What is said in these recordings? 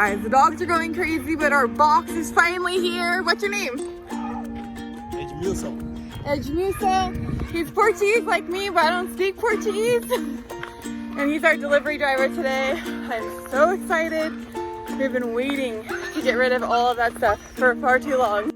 guys, the dogs are going crazy, but our box is finally here. What's your name? Edmuso. He's Portuguese like me, but I don't speak Portuguese. And he's our delivery driver today. I'm so excited. We've been waiting to get rid of all of that stuff for far too long.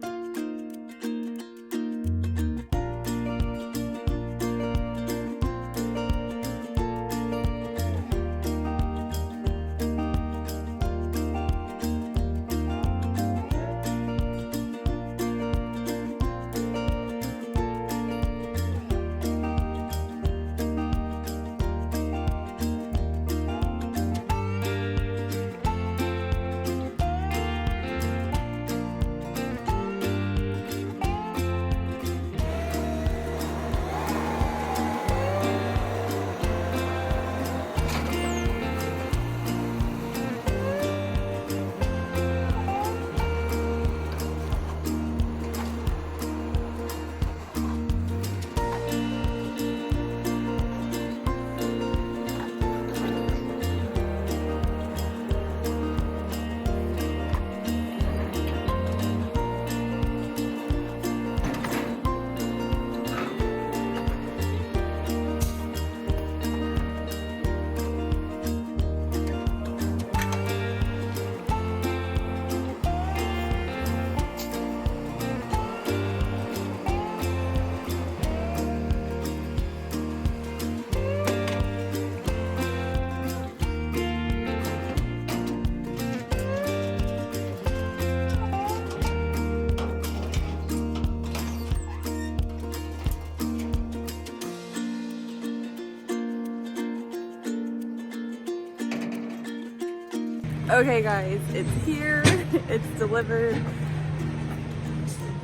Okay guys, it's here, it's delivered.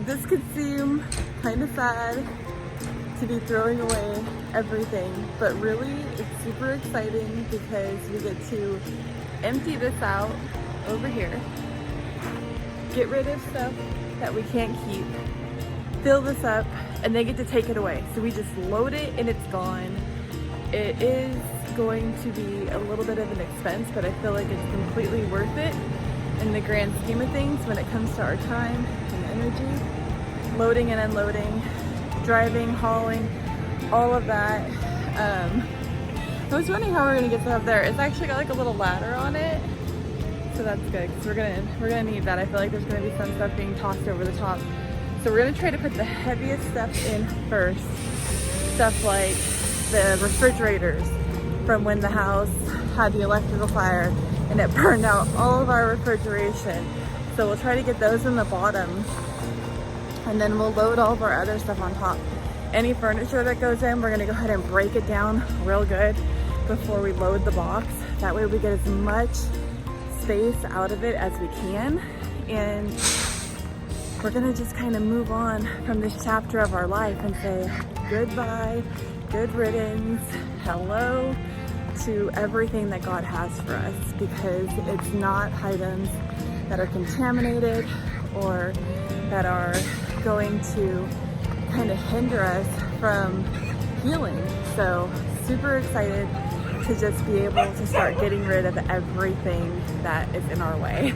This could seem kind of sad to be throwing away everything, but really it's super exciting because we get to empty this out over here, get rid of stuff that we can't keep, fill this up, and they get to take it away. So we just load it and it's gone. It is going to be a little bit of an expense, but I feel like it's completely worth it in the grand scheme of things when it comes to our time and energy. Loading and unloading, driving, hauling, all of that. I was wondering how we're gonna get stuff up there. It's actually got like a little ladder on it, so that's good because we're gonna need that. I feel like there's gonna be some stuff being tossed over the top, so we're gonna try to put the heaviest stuff in first. Stuff like the refrigerators from when the house had the electrical fire and it burned out all of our refrigeration. So we'll try to get those in the bottom, and then we'll load all of our other stuff on top. Any furniture that goes in, we're gonna go ahead and break it down real good before we load the box. That way we get as much space out of it as we can. And we're gonna just kind of move on from this chapter of our life and say goodbye, good riddance, hello to everything that God has for us, because it's not items that are contaminated or that are going to kind of hinder us from healing. So super excited to just be able to start getting rid of everything that is in our way.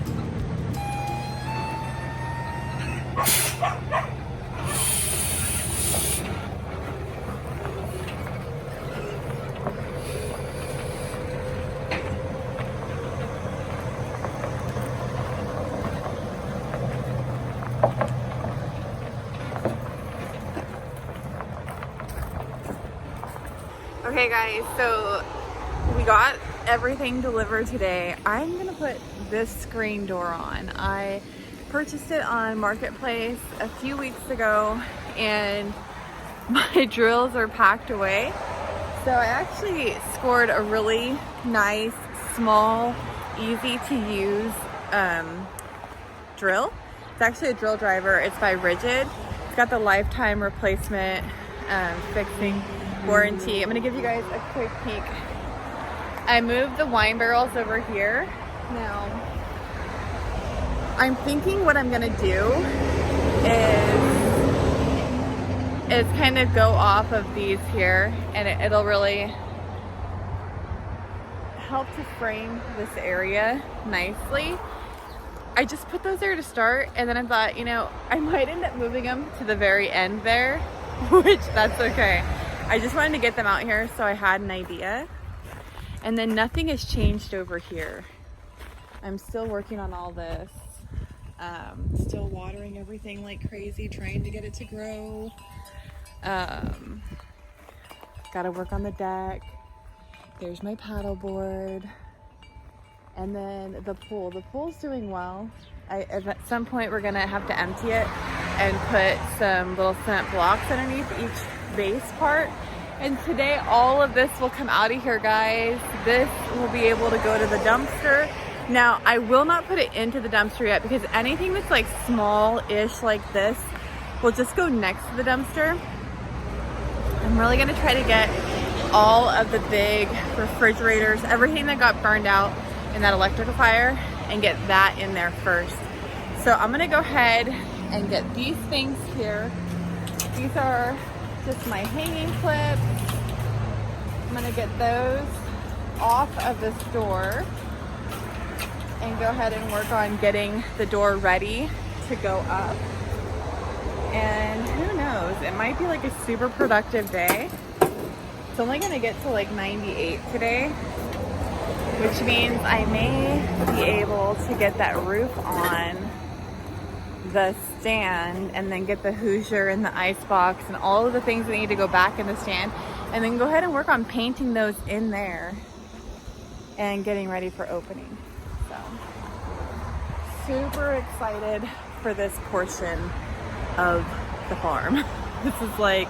Okay guys, so we got everything delivered today. I'm gonna put this screen door on. I purchased it on Marketplace a few weeks ago and my drills are packed away. So I actually scored a really nice, small, easy to use drill. It's actually a drill driver. It's by Rigid. It's got the lifetime replacement fixing warranty. I'm gonna give you guys a quick peek. I moved the wine barrels over here. Now, I'm thinking what I'm gonna do is kind of go off of these here, and it'll really help to frame this area nicely. I just put those there to start, and then I thought, you know, I might end up moving them to the very end there, which that's okay. I just wanted to get them out here so I had an idea. And then nothing has changed over here. I'm still working on all this. Still watering everything like crazy, trying to get it to grow. Gotta work on the deck. There's my paddle board. And then the pool. The pool's doing well. At some point we're gonna have to empty it and put some little cement blocks underneath each base part. And today all of this will come out of here, guys. This will be able to go to the dumpster. Now, I will not put it into the dumpster yet because anything that's like small-ish like this will just go next to the dumpster. I'm really gonna try to get all of the big refrigerators, everything that got burned out in that electrical fire, and get that in there first. So I'm gonna go ahead and get these things here. These are just my hanging clips. I'm gonna get those off of this door and go ahead and work on getting the door ready to go up. And who knows, it might be like a super productive day. It's only gonna get to like 98 today, which means I may be able to get that roof on the stand and then get the Hoosier and the ice box and all of the things that need to go back in the stand, and then go ahead and work on painting those in there and getting ready for opening. So super excited for this portion of the farm. This is like,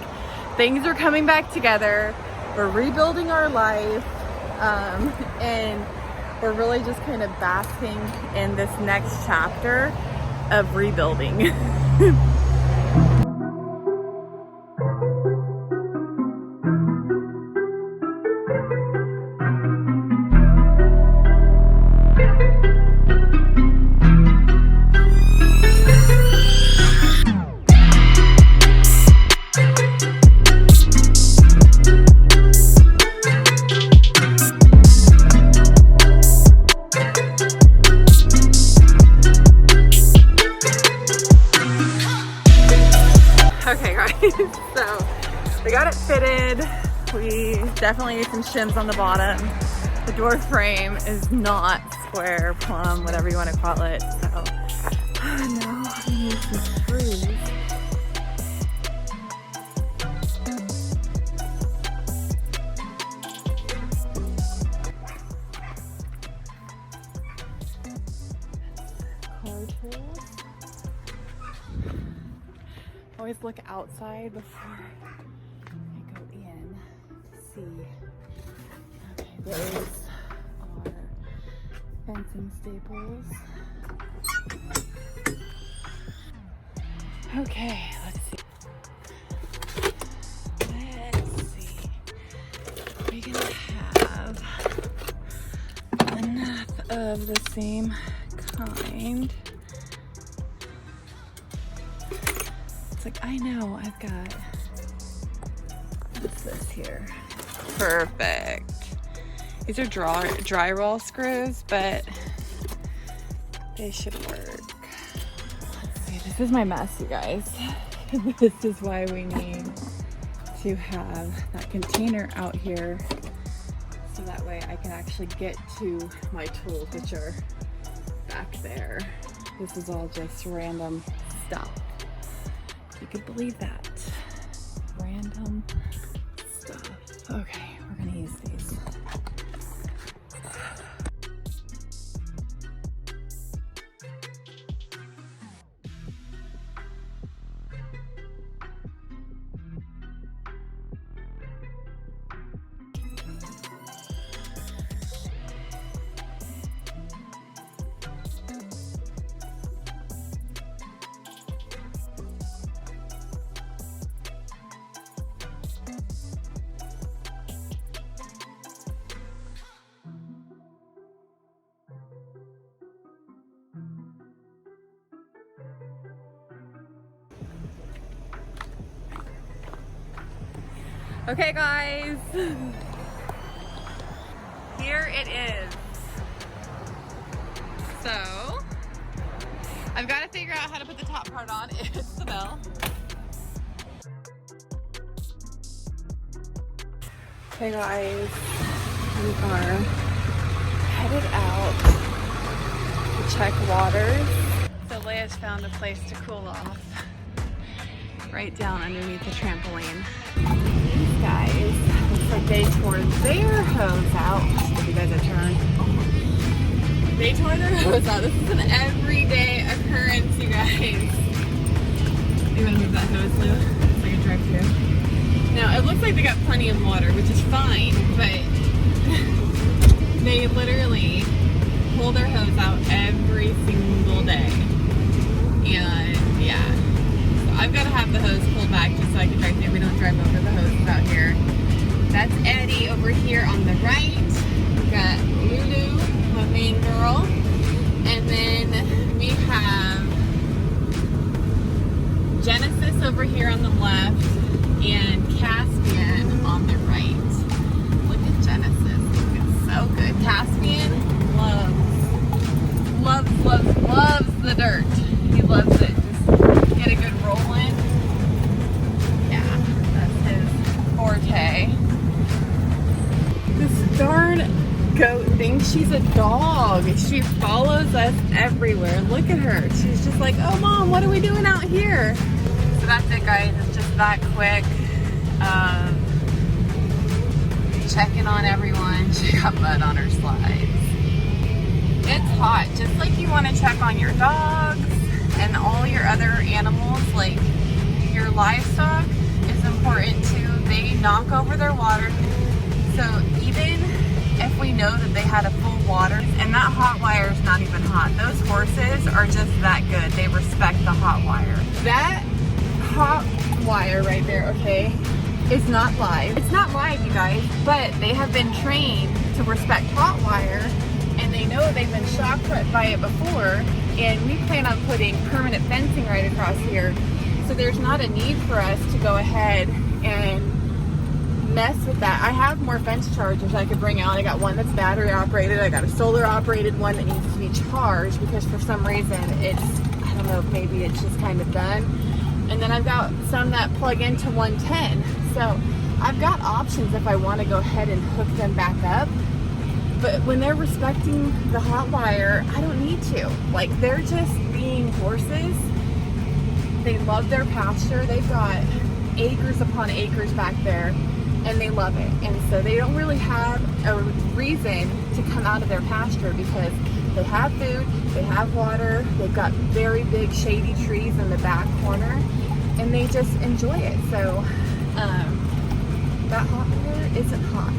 things are coming back together. We're rebuilding our life. And we're really just kind of basking in this next chapter of rebuilding. Okay guys, so we got it fitted. We definitely need some shims on the bottom. The door frame is not square, plumb, whatever you want to call it. So now I need some screws. Car tools. Always look outside before I go in to see. Okay, those are fencing staples. Okay, let's see. Let's see. We're gonna have enough of the same kind. Like, I know I've got, what's this here? Perfect. These are dry roll screws, but they should work. Let's see, this is my mess, you guys. This is why we need to have that container out here so that way I can actually get to my tools, which are back there. This is all just random stuff. You could believe that. Random stuff. Okay, we're gonna use these. Okay guys, here it is. So I've got to figure out how to put the top part on. It's the bell. Hey guys, we are headed out to check waters. So Leia's found a place to cool off right down underneath the trampoline. These guys, looks like they tore their hose out. Let's give you guys a turn. They tore their hose out. This is an everyday occurrence, you guys. You want to move that hose, Lou? So I can drive through. Now, it looks like they got plenty of water, which is fine, but they literally pull their hose out every single day. And yeah, so I've got to have the hose pulled back just so I can drive through. We don't drive over the hoses out here. That's Eddie over here on the right. We've got Lulu, my main girl. And then we have Genesis over here on the left and Caspian on the right. Look at Genesis, looking so good. Caspian loves the dirt. He loves it. Just get a good roll in. Yeah, that's his forte. This darn goat thinks she's a dog. She follows us everywhere. Look at her. She's just like, oh mom, what are we doing out here? So that's it, guys. It's just that quick. Checking on everyone. She got mud on her slides. It's hot. Just like you want to check on your dogs and all your other animals, like your livestock is important too. They knock over their water. So even if we know that they had a full water, and that hot wire is not even hot. Those horses are just that good. They respect the hot wire. That hot wire right there, okay, is not live. It's not live, you guys, but they have been trained to respect hot wire, and they know they've been shock by it before, and we plan on putting permanent fencing right across here. So there's not a need for us to go ahead and mess with that. I have more fence chargers I could bring out. I got one that's battery operated. I got a solar operated one that needs to be charged because for some reason it's, I don't know, maybe it's just kind of done. And then I've got some that plug into 110. So I've got options if I want to go ahead and hook them back up. But when they're respecting the hot wire, I don't need to. Like, they're just being horses. They love their pasture. They've got acres upon acres back there, and they love it. And so they don't really have a reason to come out of their pasture because they have food, they have water, they've got very big shady trees in the back corner, and they just enjoy it. So that hot water isn't hot.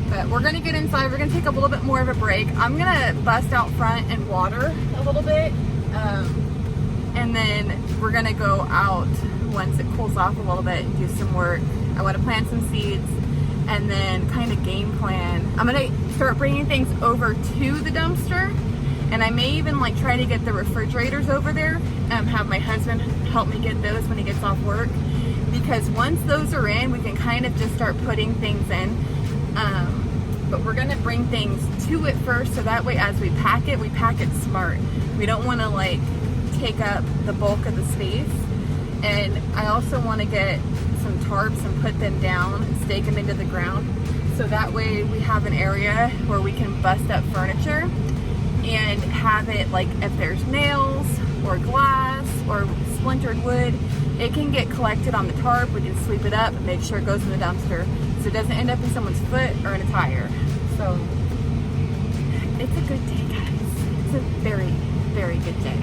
But we're gonna get inside. We're gonna take a little bit more of a break. I'm gonna bust out front and water a little bit, and then we're gonna go out once it cools off a little bit and do some work. I want to plant some seeds and then kind of game plan. I'm gonna start bringing things over to the dumpster, and I may even like try to get the refrigerators over there, have my husband help me get those when he gets off work, because once those are in, we can kind of just start putting things in. But we're gonna bring things to it first, so that way as we pack it smart. We don't wanna like take up the bulk of the space. And I also wanna get some tarps and put them down and stake them into the ground. So that way we have an area where we can bust up furniture and have it, like if there's nails or glass or splintered wood, it can get collected on the tarp. We can sweep it up and make sure it goes in the dumpster so it doesn't end up in someone's foot or in a tire. So it's a good day, guys. It's a very, very good day.